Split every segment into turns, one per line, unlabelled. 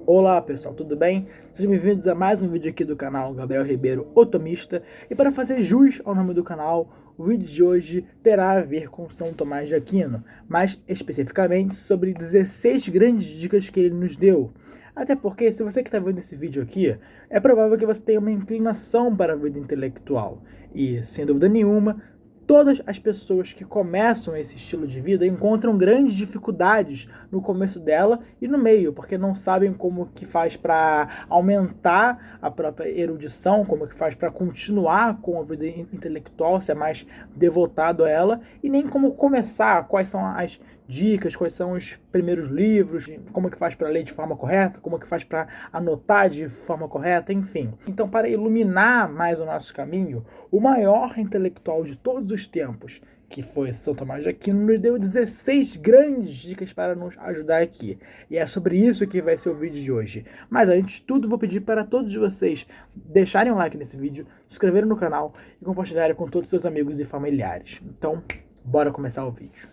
Olá pessoal, tudo bem? Sejam bem-vindos a mais um vídeo aqui do canal Gabriel Ribeiro, o Tomista. E para fazer jus ao nome do canal, o vídeo de hoje terá a ver com São Tomás de Aquino, mais especificamente sobre 16 grandes dicas que ele nos deu. Até porque, se você que está vendo esse vídeo aqui, é provável que você tenha uma inclinação para a vida intelectual. E, sem dúvida nenhuma, todas as pessoas que começam esse estilo de vida encontram grandes dificuldades no começo dela e no meio, porque não sabem como que faz para aumentar a própria erudição, como que faz para continuar com a vida intelectual, se é mais devotado a ela, e nem como começar, quais são as dicas, quais são os primeiros livros, como que faz para ler de forma correta, como que faz para anotar de forma correta, enfim. Então, para iluminar mais o nosso caminho, o maior intelectual de todos os tempos, que foi São Tomás de Aquino, nos deu 16 grandes dicas para nos ajudar aqui. E é sobre isso que vai ser o vídeo de hoje. Mas antes de tudo, vou pedir para todos vocês deixarem um like nesse vídeo, se inscreverem no canal e compartilharem com todos os seus amigos e familiares. Então, bora começar o vídeo.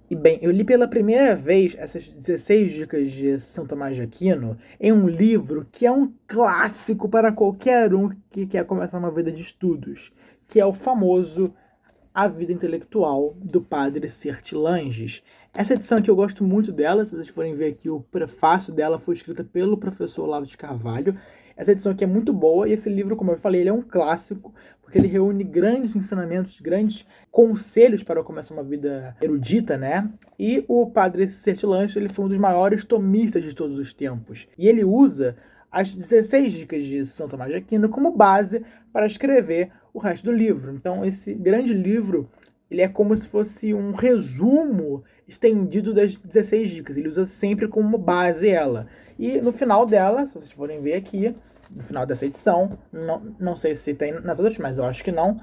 E bem, eu li pela primeira vez essas 16 dicas de São Tomás de Aquino em um livro que é um clássico para qualquer um que quer começar uma vida de estudos, que é o famoso A Vida Intelectual, do Padre Sertilanges. Essa edição aqui eu gosto muito dela, se vocês forem ver aqui o prefácio dela foi escrita pelo professor Olavo de Carvalho. Essa edição aqui é muito boa e esse livro, como eu falei, ele é um clássico, porque ele reúne grandes ensinamentos, grandes conselhos para começar uma vida erudita, né? E o Padre Sertilanges, ele foi um dos maiores tomistas de todos os tempos. E ele usa as 16 dicas de São Tomás de Aquino como base para escrever o resto do livro. Então, esse grande livro, ele é como se fosse um resumo estendido das 16 dicas. Ele usa sempre como base ela. E no final dela, se vocês forem ver aqui, no final dessa edição, não sei se tem nas outras, mas eu acho que não,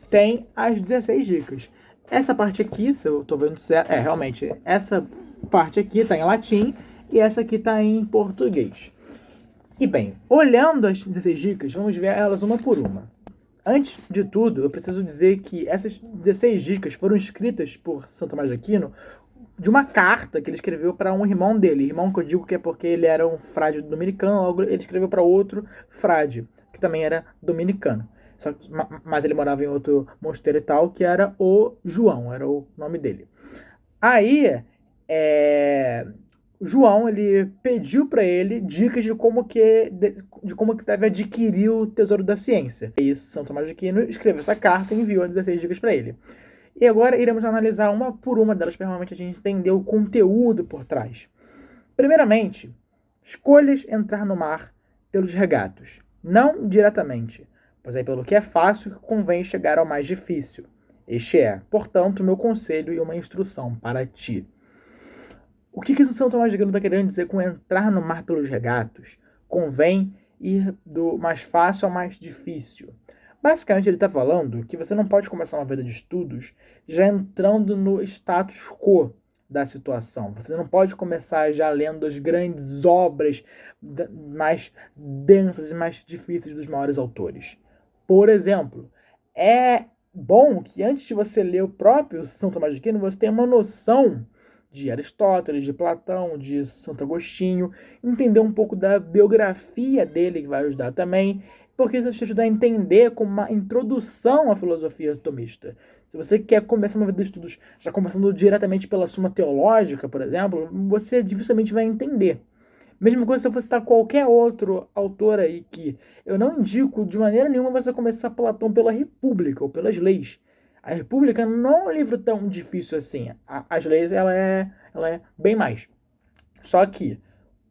tem as 16 dicas. Essa parte aqui, se eu tô vendo certo, realmente, essa parte aqui tá em latim e essa aqui tá em português. E bem, olhando as 16 dicas, vamos ver elas uma por uma. Antes de tudo, eu preciso dizer que essas 16 dicas foram escritas por São Tomás de Aquino de uma carta que ele escreveu para um irmão dele. Irmão que eu digo que é porque ele era um frade dominicano, logo ele escreveu para outro frade, que também era dominicano. Mas ele morava em outro mosteiro e tal, que era o João, era o nome dele. Aí, João, ele pediu para ele dicas de como que se deve adquirir o tesouro da ciência. E São Tomás de Aquino escreveu essa carta e enviou as 16 dicas para ele. E agora iremos analisar uma por uma delas para realmente a gente entender o conteúdo por trás. Primeiramente, escolhas entrar no mar pelos regatos. Não diretamente, pois é pelo que é fácil que convém chegar ao mais difícil. Este é, portanto, meu conselho e uma instrução para ti. O que São Tomás de Aquino está querendo dizer com entrar no mar pelos regatos? Convém ir do mais fácil ao mais difícil. Basicamente, ele está falando que você não pode começar uma vida de estudos já entrando no status quo da situação. Você não pode começar já lendo as grandes obras mais densas e mais difíceis dos maiores autores. Por exemplo, é bom que antes de você ler o próprio São Tomás de Aquino, você tenha uma noção de Aristóteles, de Platão, de Santo Agostinho, entender um pouco da biografia dele, que vai ajudar também, porque isso te ajuda a entender como uma introdução à filosofia tomista. Se você quer começar uma vida de estudos já começando diretamente pela Suma Teológica, por exemplo, você dificilmente vai entender. Mesma coisa se você citar qualquer outro autor aí que eu não indico de maneira nenhuma você começar Platão pela República ou pelas Leis. A República não é um livro tão difícil assim. As Leis, ela é bem mais. Só que,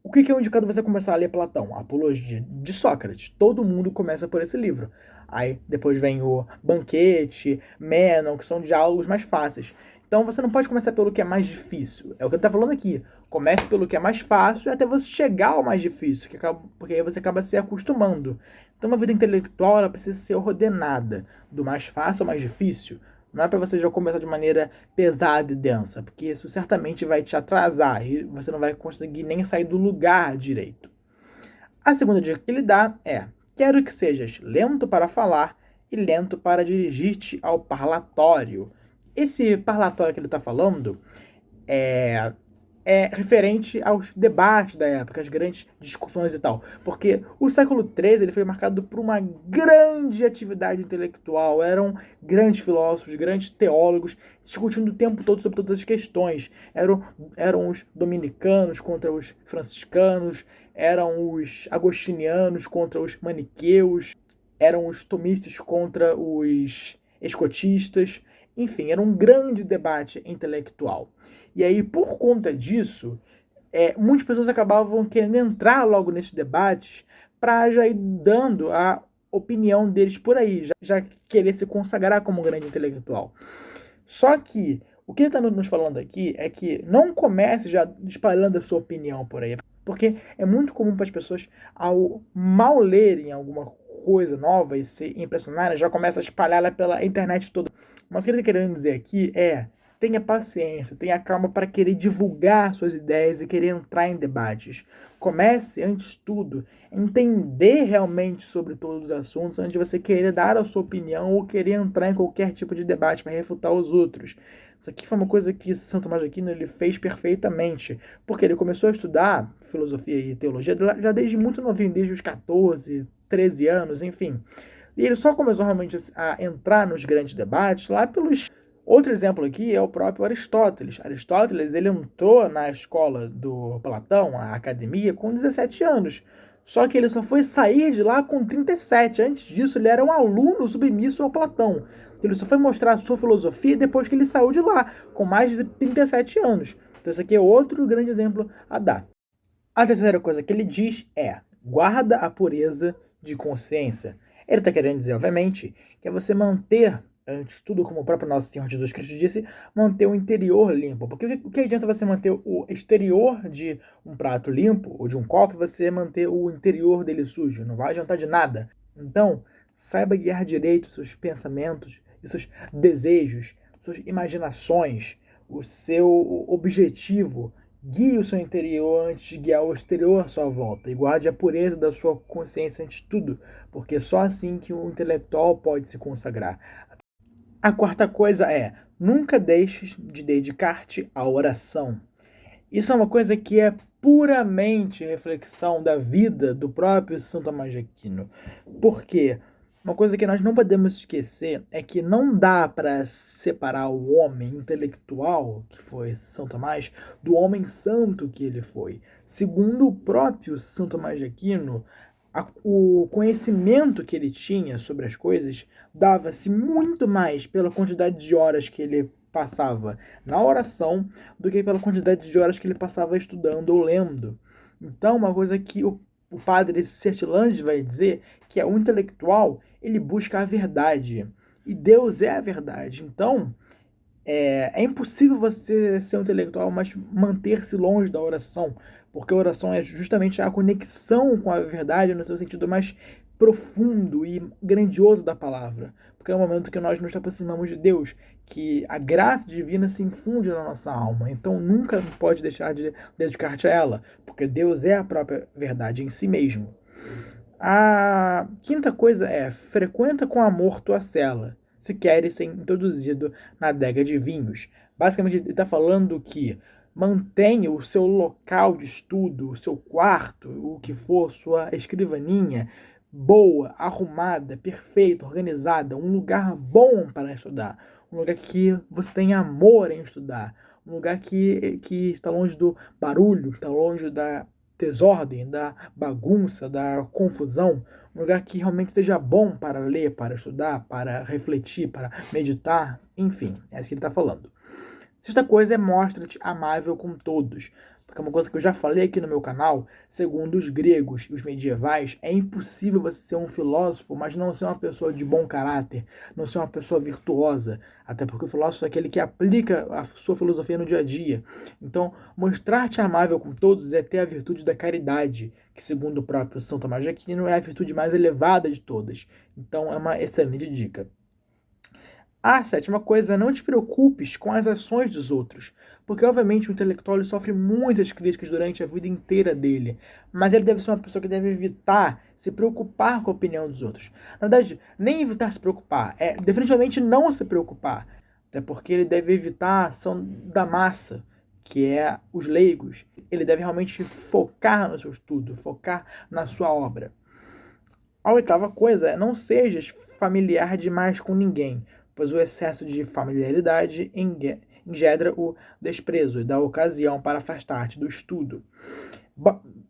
o que é indicado você começar a ler Platão? A Apologia de Sócrates. Todo mundo começa por esse livro. Aí depois vem o Banquete, Mênon, que são diálogos mais fáceis. Então você não pode começar pelo que é mais difícil. É o que ele está falando aqui. Comece pelo que é mais fácil até você chegar ao mais difícil, porque aí você acaba se acostumando. Então uma vida intelectual ela precisa ser ordenada, do mais fácil ao mais difícil. Não é para você já começar de maneira pesada e densa, porque isso certamente vai te atrasar e você não vai conseguir nem sair do lugar direito. A segunda dica que ele dá é: quero que sejas lento para falar e lento para dirigir-te ao parlatório. Esse parlatório que ele está falando referente aos debates da época, as grandes discussões e tal. Porque o século XIII ele foi marcado por uma grande atividade intelectual. Eram grandes filósofos, grandes teólogos, discutindo o tempo todo sobre todas as questões. Eram os dominicanos contra os franciscanos, eram os agostinianos contra os maniqueus, eram os tomistas contra os escotistas. Enfim, era um grande debate intelectual. E aí, por conta disso, muitas pessoas acabavam querendo entrar logo nesses debates para já ir dando a opinião deles por aí, já querer se consagrar como um grande intelectual. Só que o que ele está nos falando aqui é que não comece já espalhando a sua opinião por aí, porque é muito comum para as pessoas, ao mal lerem alguma coisa nova e se impressionarem, já começa a espalhar ela pela internet toda. Mas o que ele está querendo dizer aqui tenha paciência, tenha calma para querer divulgar suas ideias e querer entrar em debates. Comece, antes de tudo, a entender realmente sobre todos os assuntos antes de você querer dar a sua opinião ou querer entrar em qualquer tipo de debate para refutar os outros. Isso aqui foi uma coisa que São Tomás de Aquino ele fez perfeitamente, porque ele começou a estudar filosofia e teologia já desde muito novinho, desde os 14, 13 anos, enfim. E ele só começou realmente a entrar nos grandes debates lá pelos... Outro exemplo aqui é o próprio Aristóteles. Aristóteles ele entrou na escola do Platão, a academia, com 17 anos. Só que ele só foi sair de lá com 37. Antes disso, ele era um aluno submisso ao Platão. Ele só foi mostrar a sua filosofia depois que ele saiu de lá, com mais de 37 anos. Então, esse aqui é outro grande exemplo a dar. A terceira coisa que ele diz é: guarda a pureza de consciência. Ele está querendo dizer, obviamente, que é você manter, antes de tudo, como o próprio nosso Senhor Jesus Cristo disse, manter o interior limpo. Porque o que adianta você manter o exterior de um prato limpo, ou de um copo, e você manter o interior dele sujo? Não vai adiantar de nada. Então, saiba guiar direito seus pensamentos, seus desejos, suas imaginações, o seu objetivo. Guie o seu interior antes de guiar o exterior à sua volta. E guarde a pureza da sua consciência antes de tudo, porque só assim que o intelectual pode se consagrar. A quarta coisa é: nunca deixes de dedicar-te à oração. Isso é uma coisa que é puramente reflexão da vida do próprio São Tomás de Aquino. Por quê? Uma coisa que nós não podemos esquecer é que não dá para separar o homem intelectual, que foi São Tomás, do homem santo que ele foi. Segundo o próprio São Tomás de Aquino, o conhecimento que ele tinha sobre as coisas dava-se muito mais pela quantidade de horas que ele passava na oração do que pela quantidade de horas que ele passava estudando ou lendo. Então, uma coisa que o padre Sertilanges vai dizer que o intelectual ele busca a verdade e Deus é a verdade. Então, é impossível você ser um intelectual, mas manter-se longe da oração, porque a oração é justamente a conexão com a verdade no seu sentido mais profundo e grandioso da palavra, porque é o momento que nós nos aproximamos de Deus, que a graça divina se infunde na nossa alma. Então nunca pode deixar de dedicar-te a ela, porque Deus é a própria verdade em si mesmo. A quinta coisa é: frequenta com amor tua cela, se queres ser introduzido na adega de vinhos. Basicamente, ele está falando que mantenha o seu local de estudo, o seu quarto, o que for, sua escrivaninha, boa, arrumada, perfeita, organizada, um lugar bom para estudar, um lugar que você tenha amor em estudar, um lugar que está longe do barulho, está longe da desordem, da bagunça, da confusão, um lugar que realmente seja bom para ler, para estudar, para refletir, para meditar, enfim, é isso que ele está falando. Sexta coisa é: mostra-te amável com todos. Porque é uma coisa que eu já falei aqui no meu canal, segundo os gregos e os medievais, é impossível você ser um filósofo, mas não ser uma pessoa de bom caráter, não ser uma pessoa virtuosa. Até porque o filósofo é aquele que aplica a sua filosofia no dia a dia. Então, mostrar-te amável com todos é ter a virtude da caridade, que segundo o próprio São Tomás de Aquino é a virtude mais elevada de todas. Então, é uma excelente dica. A sétima coisa é: não te preocupes com as ações dos outros, porque obviamente o intelectual ele sofre muitas críticas durante a vida inteira dele, mas ele deve ser uma pessoa que deve evitar se preocupar com a opinião dos outros. Na verdade, nem evitar se preocupar, é definitivamente não se preocupar, até porque ele deve evitar a ação da massa, que é os leigos. Ele deve realmente focar no seu estudo, focar na sua obra. A oitava coisa é: não sejas familiar demais com ninguém, pois o excesso de familiaridade engendra o desprezo e dá ocasião para afastar-te do estudo.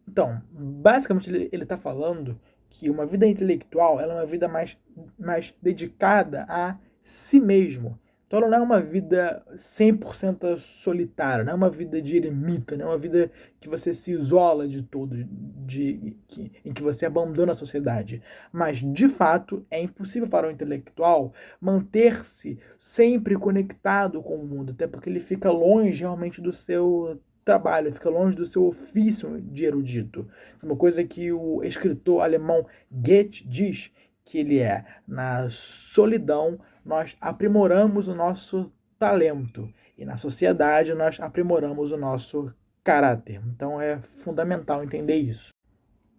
Então, basicamente ele está falando que uma vida intelectual ela é uma vida mais dedicada a si mesmo. Então ela não é uma vida 100% solitária, não é uma vida de eremita, não é uma vida que você se isola de todo, em que você abandona a sociedade. Mas, de fato, é impossível para o intelectual manter-se sempre conectado com o mundo, até porque ele fica longe realmente do seu trabalho, fica longe do seu ofício de erudito. Isso é uma coisa que o escritor alemão Goethe diz, que ele é: na solidão nós aprimoramos o nosso talento e na sociedade nós aprimoramos o nosso caráter. Então é fundamental entender isso.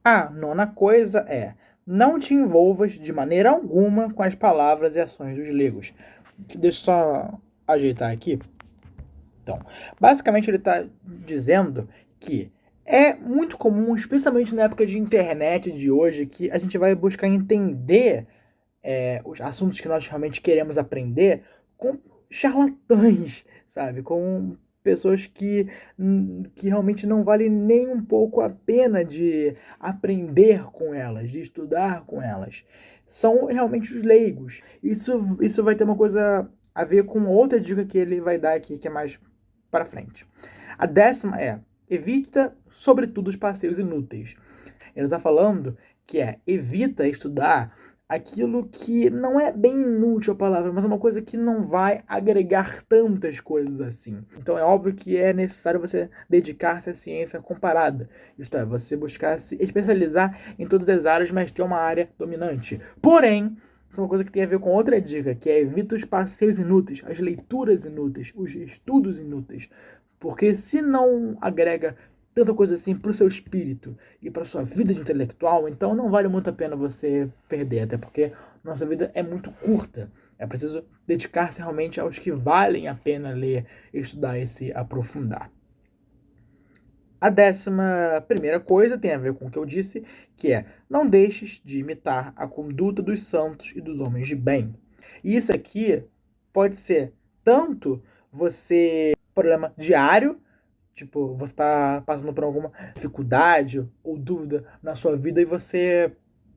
A nona coisa é: não te envolvas de maneira alguma com as palavras e ações dos leigos. Deixa eu só ajeitar aqui. Então, basicamente ele está dizendo que é muito comum, especialmente na época de internet de hoje, que a gente vai buscar entender os assuntos que nós realmente queremos aprender com charlatães, sabe? Com pessoas que realmente não vale nem um pouco a pena de aprender com elas, de estudar com elas. São realmente os leigos. Isso vai ter uma coisa a ver com outra dica que ele vai dar aqui, que é mais para frente. A 10ª é: evita, sobretudo, os passeios inúteis. Ele está falando que evita estudar aquilo que não é bem inútil a palavra, mas é uma coisa que não vai agregar tantas coisas assim. Então é óbvio que é necessário você dedicar-se à ciência comparada. Isto é, você buscar se especializar em todas as áreas, mas ter uma área dominante. Porém, isso é uma coisa que tem a ver com outra dica, que é: evita os passeios inúteis, as leituras inúteis, os estudos inúteis. Porque se não agrega tanta coisa assim para o seu espírito e para a sua vida de intelectual, então não vale muito a pena você perder, até porque nossa vida é muito curta. É preciso dedicar-se realmente aos que valem a pena ler, estudar e se aprofundar. A 11ª coisa tem a ver com o que eu disse, que é: não deixes de imitar a conduta dos santos e dos homens de bem. E isso aqui pode ser tanto você problema diário, tipo, você está passando por alguma dificuldade ou dúvida na sua vida e você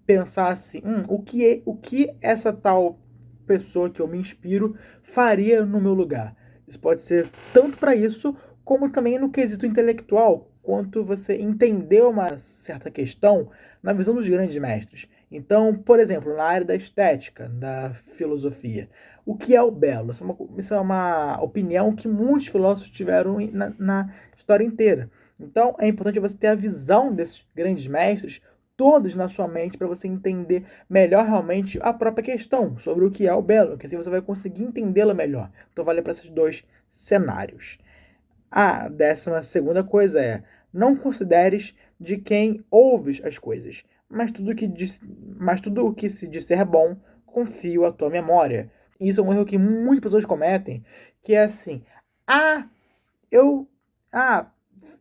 pensar assim: o que essa tal pessoa que eu me inspiro faria no meu lugar? Isso pode ser tanto para isso, como também no quesito intelectual, quanto você entender uma certa questão na visão dos grandes mestres. Então, por exemplo, na área da estética, da filosofia, o que é o belo? Isso é uma opinião que muitos filósofos tiveram na história inteira. Então, é importante você ter a visão desses grandes mestres todos na sua mente para você entender melhor realmente a própria questão sobre o que é o belo, que assim você vai conseguir entendê-la melhor. Então, vale para esses dois cenários. A 12ª coisa é: não consideres de quem ouves as coisas, mas tudo o que se disser bom, confio à tua memória. Isso é um erro que muitas pessoas cometem, que é assim: ah, eu,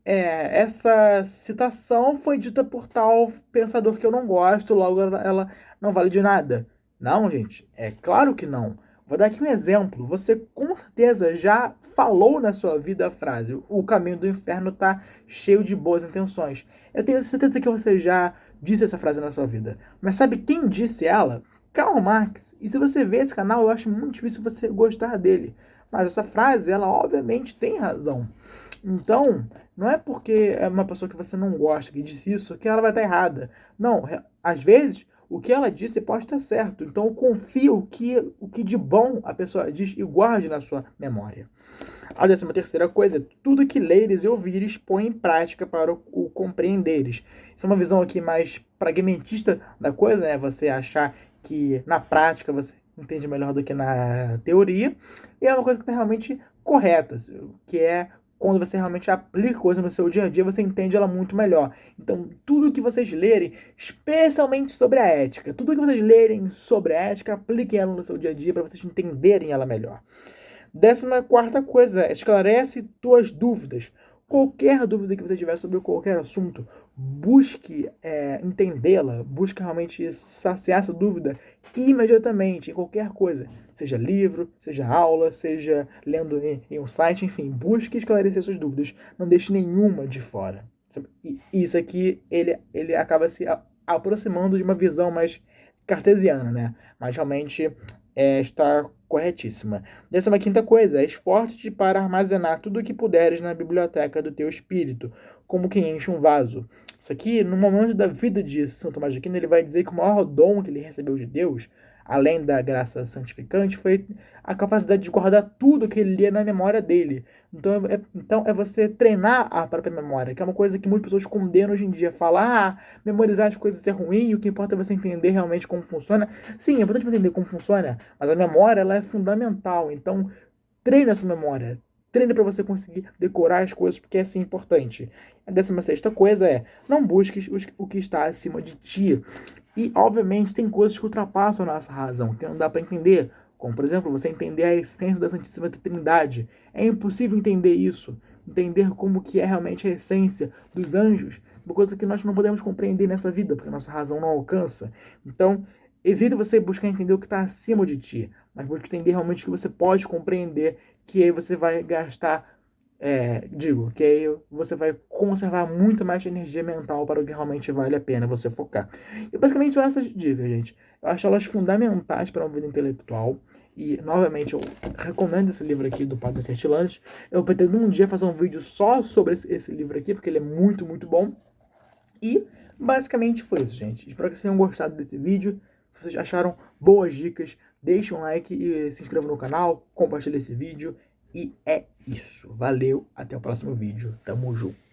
essa citação foi dita por tal pensador que eu não gosto, logo ela não vale de nada. Não, gente, é claro que não. Vou dar aqui um exemplo. Você com certeza já falou na sua vida a frase: o caminho do inferno está cheio de boas intenções. Eu tenho certeza que você já disse essa frase na sua vida. Mas sabe quem disse ela? Karl Marx. E se você vê esse canal, eu acho muito difícil você gostar dele. Mas essa frase, ela obviamente tem razão. Então, não é porque é uma pessoa que você não gosta que disse isso que ela vai estar errada. Não, às vezes o que ela disse pode estar certo. Então confie o que de bom a pessoa diz e guarde na sua memória. A 13ª coisa é: tudo que leres e ouvires, põe em prática para o compreenderes. Isso é uma visão aqui mais pragmatista da coisa, né? Você achar que na prática você entende melhor do que na teoria. E é uma coisa que está realmente correta, que é quando você realmente aplica coisa no seu dia a dia, você entende ela muito melhor. Então, tudo que vocês lerem, especialmente sobre a ética, tudo que vocês lerem sobre a ética, apliquem ela no seu dia a dia para vocês entenderem ela melhor. 14ª coisa, esclarece tuas dúvidas. Qualquer dúvida que você tiver sobre qualquer assunto, busque entendê-la, busque realmente saciar essa dúvida imediatamente, em qualquer coisa. Seja livro, seja aula, seja lendo em um site, enfim, busque esclarecer suas dúvidas. Não deixe nenhuma de fora. E isso aqui, ele acaba se aproximando de uma visão mais cartesiana, né? Mas realmente está corretíssima. 15ª coisa, esforce-te para armazenar tudo o que puderes na biblioteca do teu espírito, como quem enche um vaso. Isso aqui, no momento da vida de São Tomás de Aquino, ele vai dizer que o maior dom que ele recebeu de Deus, além da graça santificante, foi a capacidade de guardar tudo que ele lia na memória dele. Então é você treinar a própria memória, que é uma coisa que muitas pessoas condenam hoje em dia. Falar, memorizar as coisas é ruim, o que importa é você entender realmente como funciona. Sim, é importante você entender como funciona, mas a memória ela é fundamental. Então, treine a sua memória. Treine para você conseguir decorar as coisas, porque é assim importante. A 16ª coisa é, não busques o que está acima de ti. E, obviamente, tem coisas que ultrapassam a nossa razão, que não dá para entender. Como, por exemplo, você entender a essência da Santíssima Trindade. É impossível entender isso. Entender como que é realmente a essência dos anjos. Uma coisa que nós não podemos compreender nessa vida, porque a nossa razão não alcança. Então, evita você buscar entender o que está acima de ti, mas busca entender realmente o que você pode compreender, que aí você vai gastar, que aí você vai conservar muito mais energia mental para o que realmente vale a pena você focar. E basicamente são essas dicas, gente. Eu acho elas fundamentais para uma vida intelectual. E, novamente, eu recomendo esse livro aqui do Padre Sertilanges. Eu pretendo um dia fazer um vídeo só sobre esse livro aqui, porque ele é muito, muito bom. E, basicamente, foi isso, gente. Espero que vocês tenham gostado desse vídeo. Se vocês acharam boas dicas, deixem um like e se inscrevam no canal, compartilhem esse vídeo. E é isso. Valeu, até o próximo vídeo. Tamo junto.